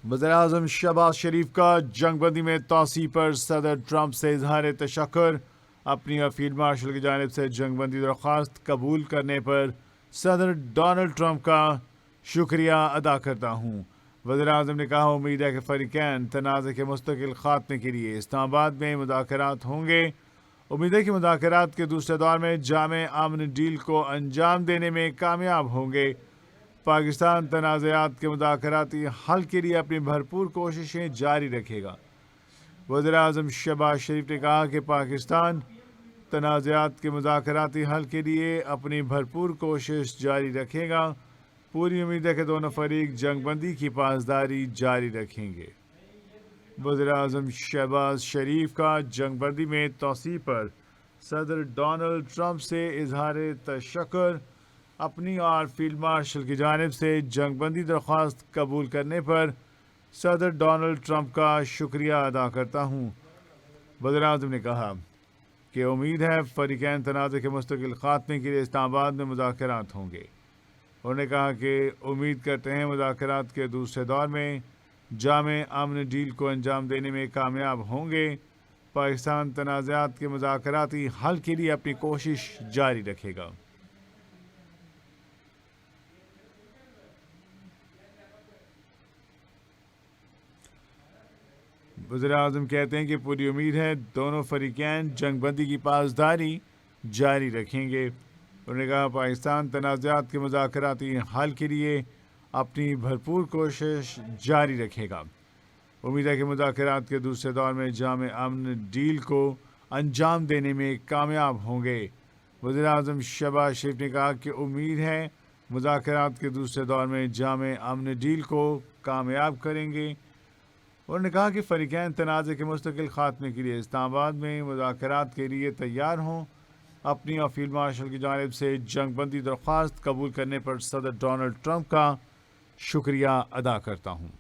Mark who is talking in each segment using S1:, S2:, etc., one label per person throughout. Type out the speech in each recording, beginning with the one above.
S1: वज़ीर-ए-आज़म शहबाज शरीफ का जंग बंदी में तोसी पर सदर ट्रंप से इजहार तशक्कुर। अपनी और फील्ड मार्शल की जानिब से जंग बंदी दरख्वास्त कबूल करने पर सदर डोनाल्ड ट्रंप का शुक्रिया अदा करता हूँ। वज़ीर-ए-आज़म ने कहा, उम्मीद है कि फ़रीक़ैन तनाज़े के मुस्तकिल ख़ात्मे के लिए इस्लामाबाद में मुज़ाकरात होंगे। उम्मीद है कि मुज़ाकरात के दूसरे दौर में जामे अमन डील को अंजाम देने में कामयाब होंगे। पाकिस्तान तनाज़ात के मुज़ाकराती हल के लिए अपनी भरपूर कोशिशें जारी रखेगा। वज़ीर-ए-आज़म शहबाज शरीफ ने कहा कि पाकिस्तान तनाज़ात के मुज़ाकराती हल के लिए अपनी भरपूर कोशिश जारी रखेगा। पूरी उम्मीद है कि दोनों फरीक जंग बंदी की पासदारी जारी रखेंगे। वज़ीर-ए-आज़म शहबाज शरीफ का जंग बंदी में तोसी पर सदर डोनाल्ड ट्रंप से इजहार तशक्कुर। अपनी और फील्ड मार्शल की जानिब से जंग बंदी दरख्वास्त कबूल करने पर सदर डोनाल्ड ट्रंप का शुक्रिया अदा करता हूँ। वज़ीर-ए-आज़म ने कहा कि उम्मीद है फ़रीक़ैन तनाज़े के मुस्तकिल ख़ात्मे के लिए इस्लामाबाद में मुज़ाकरात होंगे। उन्होंने कहा कि उम्मीद करते हैं मुज़ाकरात के दूसरे दौर में जामे अमन डील को अंजाम देने में कामयाब होंगे। पाकिस्तान तनाज़ात के मुज़ाकराती हल के लिए अपनी कोशिश जारी रखेगा। वज़ीर-ए-आज़म कहते हैं कि पूरी उम्मीद है दोनों फरीक़ैन जंग बंदी की पासदारी जारी रखेंगे। उन्होंने कहा, पाकिस्तान तनाज़ात के मुज़ाकराती हल के लिए अपनी भरपूर कोशिश जारी रखेगा। उम्मीद है कि मुज़ाकरात के दूसरे दौर में जामे अमन डील को अंजाम देने में कामयाब होंगे। वज़ीर-ए-आज़म शहबाज शरीफ ने कहा कि उम्मीद है मुज़ाकरात के दूसरे दौर में जामे अमन डील को कामयाब करेंगे। उन्होंने कहा कि फ़रीक़ैन तनाज़े के मुस्तकिल ख़ात्मे के लिए इस्लामाबाद में मुज़ाकरात के लिए तैयार हों। अपनी और फील्ड मार्शल की जानिब से जंग बंदी दरख्वास्त कबूल करने पर सदर डोनाल्ड ट्रंप का शुक्रिया अदा करता हूँ।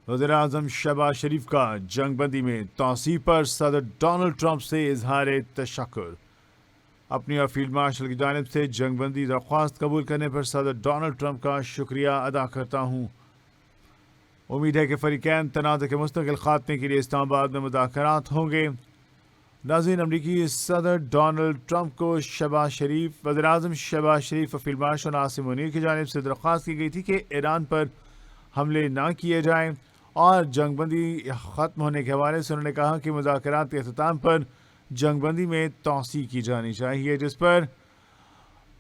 S1: वज़ीर-ए-आज़म शहबाज शरीफ का जंग बंदी में तोसी पर सदर डोनाल्ड ट्रंप से इजहार तशक्कुर। अपनी और फील्ड मार्शल की जानिब से जंग बंदी दरख्वास्त कबूल करने पर सदर डोनाल्ड ट्रंप का शुक्रिया अदा करता हूँ। उम्मीद है कि फ़रीक़ैन तनाज़े के मुस्तकिल ख़ात्मे के लिए इस्लामाबाद में मुज़ाकरात होंगे। नाज़रीन, अमरीकी सदर डोनाल्ड ट्रंप को शहबाज शरीफ, वज़ीर-ए-आज़म शहबाज शरीफ और फील्ड मार्शल आसिम मुनीर की जानिब से दरख्वास्त की गई थी कि ईरान पर हमले ना किए जाएँ और जंग बंदी ख़त्म होने के हवाले से उन्होंने कहा कि मुज़ाकरात के अख्ताम पर जंग बंदी में तोसी की जानी चाहिए, जिस पर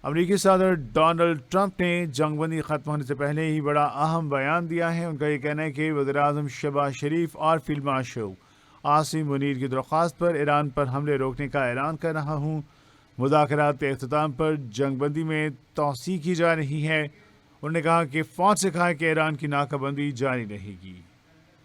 S1: अमरीकी सदर डोनाल्ड ट्रंप ने जंग बंदी ख़त्म होने से पहले ही बड़ा अहम बयान दिया है। उनका ये कहना है कि वज़ीर-ए-आज़म शहबाज शरीफ और फील्ड मार्शल आसिम मुनीर की दरख्वास्त पर ईरान पर हमले रोकने का ऐलान कर रहा हूँ। मुज़ाकरात के अख्ताम पर जंग बंदी में तोसी की जा रही है। उन्होंने कहा कि फ़ौज से कहा कि ईरान की नाकाबंदी जारी रहेगी।